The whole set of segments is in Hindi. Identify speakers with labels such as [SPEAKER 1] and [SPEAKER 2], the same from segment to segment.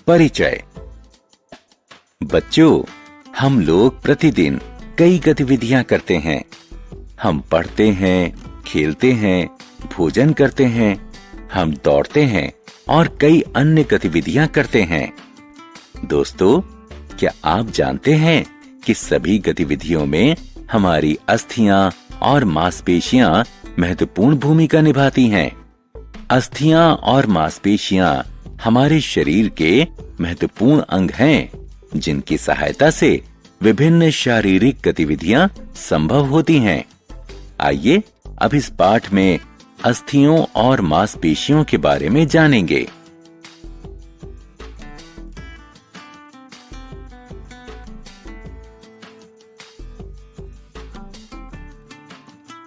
[SPEAKER 1] परिचय। बच्चों, हम लोग प्रतिदिन कई गतिविधियां करते हैं। हम पढ़ते हैं, खेलते हैं, भोजन करते हैं, हम दौड़ते हैं और कई अन्य गतिविधियां करते हैं। दोस्तों, क्या आप जानते हैं कि सभी गतिविधियों में हमारी अस्थियां और मांसपेशियां महत्वपूर्ण भूमिका निभाती हैं। अस्थियां और मांसपेशियां हमारे शरीर के महत्वपूर्ण अंग हैं, जिनकी सहायता से विभिन्न शारीरिक गतिविधियां संभव होती हैं। आइए अब इस पाठ में अस्थियों और मांसपेशियों के बारे में जानेंगे।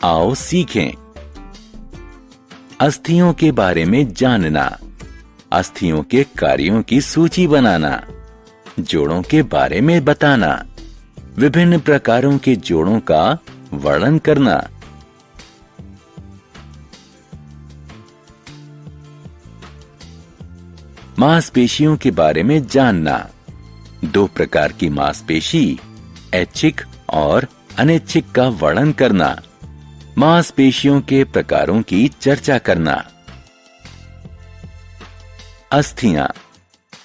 [SPEAKER 1] आओ सीखें। अस्थियों के बारे में जानना, अस्थियों के कार्यों की सूची बनाना, जोड़ों के बारे में बताना, विभिन्न प्रकारों के जोड़ों का वर्णन करना। मांसपेशियों के बारे में जानना, दो प्रकार की मांसपेशी, ऐच्छिक और अनैच्छिक का वर्णन करना, मांसपेशियों के प्रकारों की चर्चा करना। अस्थियां।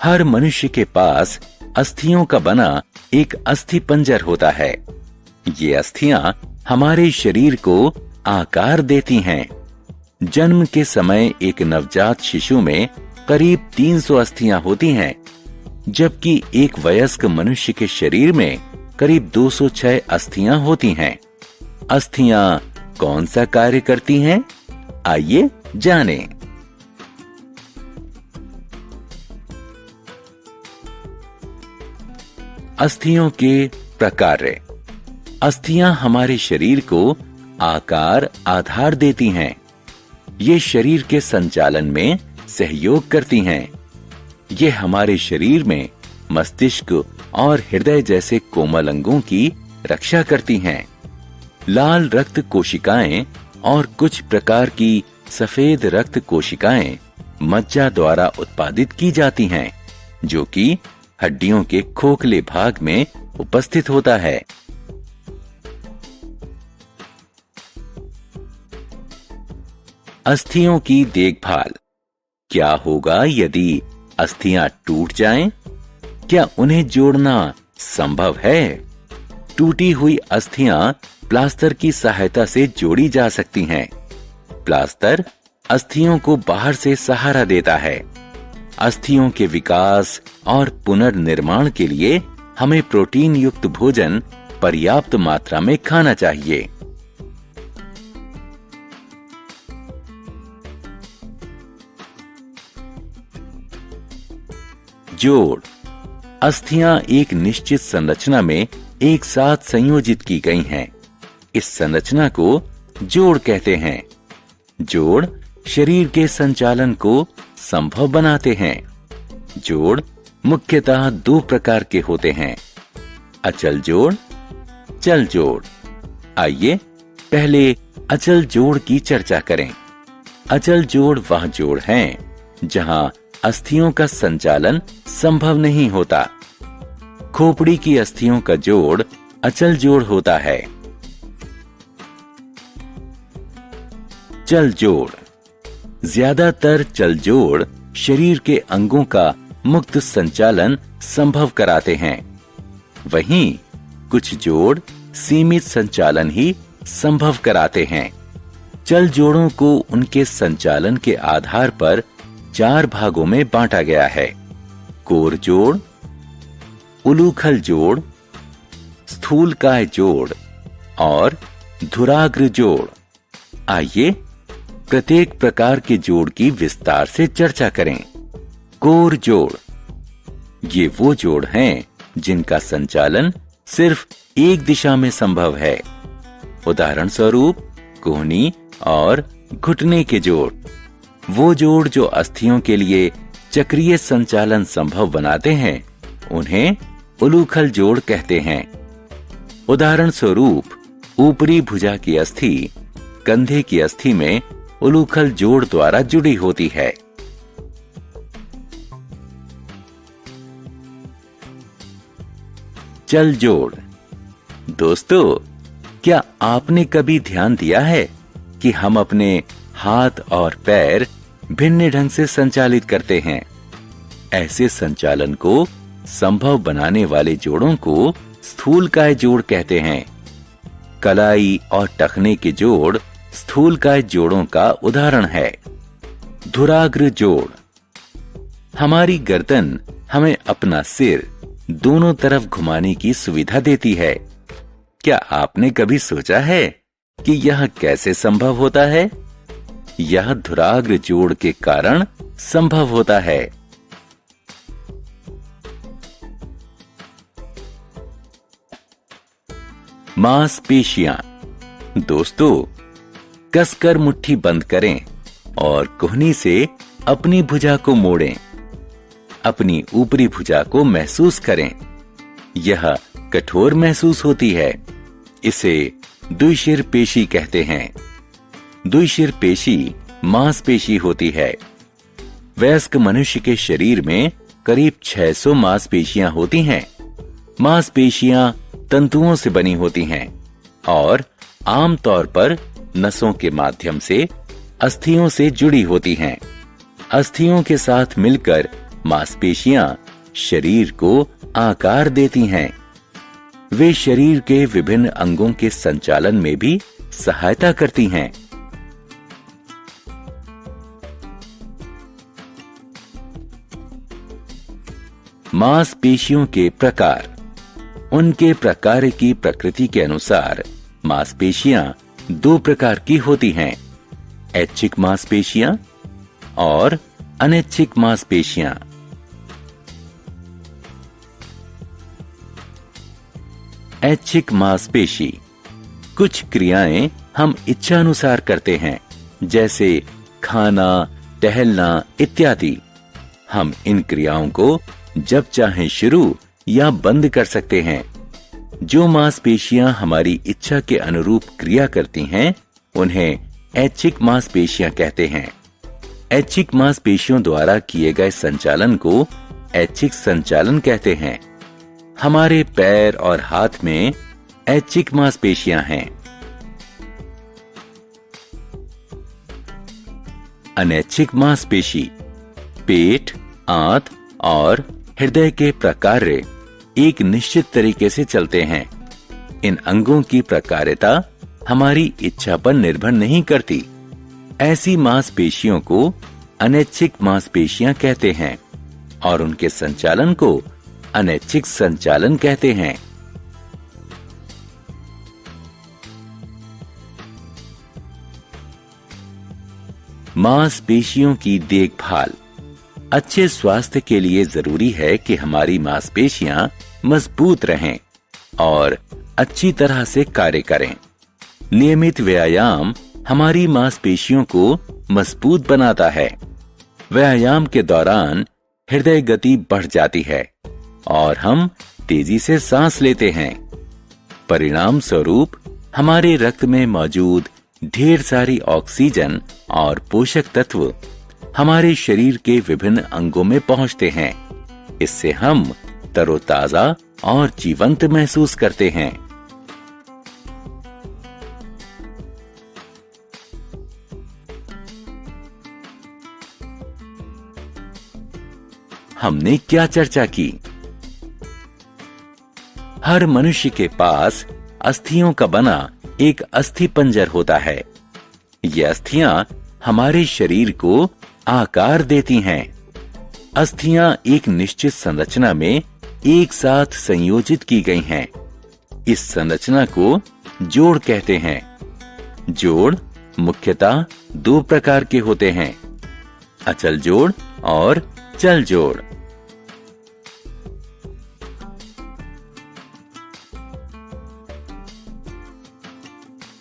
[SPEAKER 1] हर मनुष्य के पास अस्थियों का बना एक अस्थिपंजर होता है। ये अस्थियां हमारे शरीर को आकार देती हैं। जन्म के समय एक नवजात शिशु में करीब 300 अस्थियां होती हैं, जबकि एक वयस्क मनुष्य के शरीर में करीब 206 अस्थियां होती हैं। अस्थियां कौन सा कार्य करती हैं? आइए जानें। अस्थियों के प्रकार। अस्थियां हमारे शरीर को आकार, आधार देती हैं। ये शरीर के संचालन में सहयोग करती हैं। ये हमारे शरीर में मस्तिष्क और हृदय जैसे कोमल अंगों की रक्षा करती हैं। लाल रक्त कोशिकाएं और कुछ प्रकार की सफेद रक्त कोशिकाएं मज्जा द्वारा उत्पादित की जाती हैं, जो कि हड्डियों के खोखले भाग में उपस्थित होता है। अस्थियों की देखभाल। क्या होगा यदि अस्थियां टूट जाएं? क्या उन्हें जोड़ना संभव है? टूटी हुई अस्थियां प्लास्टर की सहायता से जोड़ी जा सकती हैं। प्लास्टर अस्थियों को बाहर से सहारा देता है। अस्थियों के विकास और पुनर्निर्माण के लिए हमें प्रोटीन युक्त भोजन पर्याप्त मात्रा में खाना चाहिए। जोड़। अस्थियां एक निश्चित संरचना में एक साथ संयोजित की गई हैं। इस संरचना को जोड़ कहते हैं। जोड़ शरीर के संचालन को संभव बनाते हैं। जोड़ मुख्यतः दो प्रकार के होते हैं, अचल जोड़, चल जोड़। आइए पहले अचल जोड़ की चर्चा करें। अचल जोड़ वह जोड़ हैं जहां अस्थियों का संचालन संभव नहीं होता। खोपड़ी की अस्थियों का जोड़ अचल जोड़ होता है। चल जोड़। ज्यादातर चल जोड़ शरीर के अंगों का मुक्त संचालन संभव कराते हैं। वहीं कुछ जोड़ सीमित संचालन ही संभव कराते हैं। चल जोड़ों को उनके संचालन के आधार पर 4 भागों में बांटा गया है: कोर जोड़, उलूखल जोड़, स्थूलकाय जोड़ और धुराग्र जोड़। आइए प्रत्येक प्रकार के जोड़ की विस्तार से चर्चा करें। कोर जोड़। ये वो जोड़ हैं जिनका संचालन सिर्फ एक दिशा में संभव है। उदाहरण स्वरूप कोहनी और घुटने के जोड़। वो जोड़ जो अस्थियों के लिए चक्रीय संचालन संभव बनाते हैं, उन्हें उलूखल जोड़ कहते हैं। उदाहरण स्वरूप ऊपरी भुजा की अस्थि कंधे की अस्थि में उलूखल जोड़ द्वारा जुड़ी होती है। चल जोड़। दोस्तों, क्या आपने कभी ध्यान दिया है कि हम अपने हाथ और पैर भिन्न ढंग से संचालित करते हैं? ऐसे संचालन को संभव बनाने वाले जोड़ों को स्थूलकाय जोड़ कहते हैं। कलाई और टखने के जोड़ स्थूलकाय जोड़ों का उदाहरण है। धुराग्र जोड़। हमारी गर्दन हमें अपना सिर दोनों तरफ घुमाने की सुविधा देती है। क्या आपने कभी सोचा है कि यह कैसे संभव होता है? यह धुराग्र जोड़ के कारण संभव होता है। मांसपेशियां। दोस्तों, कसकर मुट्ठी बंद करें और कोहनी से अपनी भुजा को मोड़ें। अपनी ऊपरी भुजा को महसूस करें। यह कठोर महसूस होती है। इसे द्विशिर पेशी कहते हैं। द्विशिर पेशी मांसपेशी होती है। वयस्क मनुष्य के शरीर में करीब 600 मांसपेशियां होती हैं। मांसपेशियां तंतुओं से बनी होती हैं और आमतौर पर नसों के माध्यम से अस्थियों से जुड़ी होती हैं। अस्थियों के साथ मिलकर मांसपेशियां शरीर को आकार देती हैं। वे शरीर के विभिन्न अंगों के संचालन में भी सहायता करती हैं। मांसपेशियों के प्रकार। उनके प्रकार की प्रकृति के अनुसार मांसपेशियां दो प्रकार की होती हैं, ऐच्छिक मांसपेशियां और अनैच्छिक मांसपेशियां। ऐच्छिक मांसपेशी। कुछ क्रियाएं हम इच्छानुसार करते हैं, जैसे खाना, टहलना इत्यादि। हम इन क्रियाओं को जब चाहें शुरू या बंद कर सकते हैं। जो मांसपेशियां हमारी इच्छा के अनुरूप क्रिया करती हैं, उन्हें ऐच्छिक मांसपेशियां कहते हैं। ऐच्छिक मांसपेशियों द्वारा किए गए संचालन को ऐच्छिक संचालन कहते हैं। हमारे पैर और हाथ में ऐच्छिक मांसपेशियां हैं। अनैच्छिक मांसपेशी। पेट, आंत और हृदय के प्रकार्य एक निश्चित तरीके से चलते हैं। इन अंगों की प्रकार्यता हमारी इच्छा पर निर्भर नहीं करती। ऐसी मांसपेशियों को अनैच्छिक मांसपेशियां कहते हैं और उनके संचालन को अनैच्छिक संचालन कहते हैं। मांसपेशियों की देखभाल। अच्छे स्वास्थ्य के लिए जरूरी है कि हमारी मांसपेशियां मजबूत रहें और अच्छी तरह से कार्य करें। नियमित व्यायाम हमारी मांसपेशियों को मजबूत बनाता है। व्यायाम के दौरान हृदय गति बढ़ जाती है और हम तेजी से सांस लेते हैं। परिणाम स्वरूप हमारे रक्त में मौजूद ढेर सारी ऑक्सीजन और पोषक तत्व हमारे शरीर के विभिन्न अंगों में पहुंचते हैं। इससे हम तरोताजा और जीवंत महसूस करते हैं। हमने क्या चर्चा की? हर मनुष्य के पास अस्थियों का बना एक अस्थि पंजर होता है। ये अस्थियां हमारे शरीर को आकार देती हैं। अस्थियां एक निश्चित संरचना में एक साथ संयोजित की गई हैं। इस संरचना को जोड़ कहते हैं। जोड़ मुख्यतः दो प्रकार के होते हैं, अचल जोड़ और चल जोड़।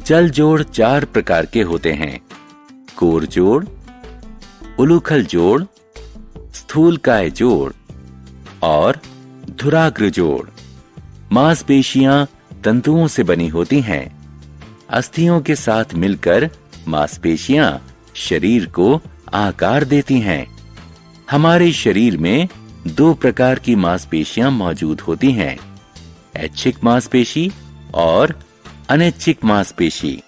[SPEAKER 1] चल जोड़ चार प्रकार के होते हैं, कोर जोड़, उलूखल जोड़, स्थूलकाय जोड़ और धुराग्र जोड़। मांसपेशियां तंतुओं से बनी होती हैं। अस्थियों के साथ मिलकर मांसपेशियां शरीर को आकार देती हैं। हमारे शरीर में दो प्रकार की मांसपेशियां मौजूद होती हैं, ऐच्छिक मांसपेशी और अनैच्छिक मांसपेशी।